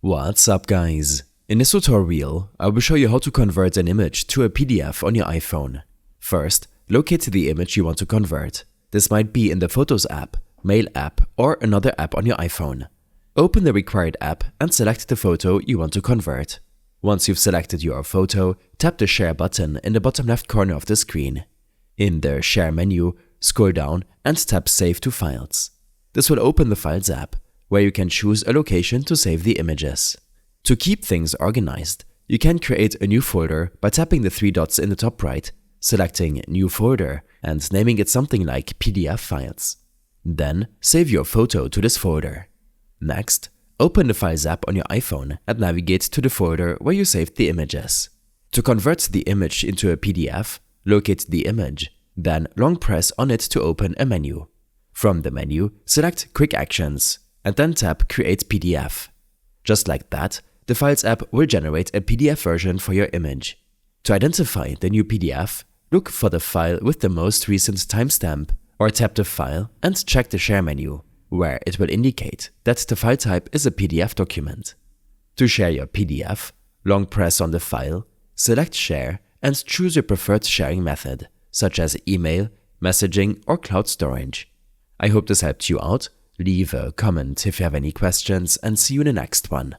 What's up guys? In this tutorial, I will show you how to convert an image to a PDF on your iPhone. First, locate the image you want to convert. This might be in the Photos app, Mail app, or another app on your iPhone. Open the required app and select the photo you want to convert. Once you've selected your photo, tap the Share button in the bottom left corner of the screen. In the Share menu, scroll down and tap Save to Files. This will open the Files app, where you can choose a location to save the images. To keep things organized, you can create a new folder by tapping the three dots in the top right, selecting New Folder and naming it something like PDF Files. Then save your photo to this folder. Next, open the Files app on your iPhone and navigate to the folder where you saved the images. To convert the image into a PDF, locate the image, then long press on it to open a menu. From the menu, select Quick Actions and then tap Create PDF. Just like that, the Files app will generate a PDF version for your image. To identify the new PDF, look for the file with the most recent timestamp or tap the file and check the Share menu, where it will indicate that the file type is a PDF document. To share your PDF, long press on the file, select Share and choose your preferred sharing method, such as email, messaging, or cloud storage. I hope this helped you out. Leave a comment if you have any questions and see you in the next one.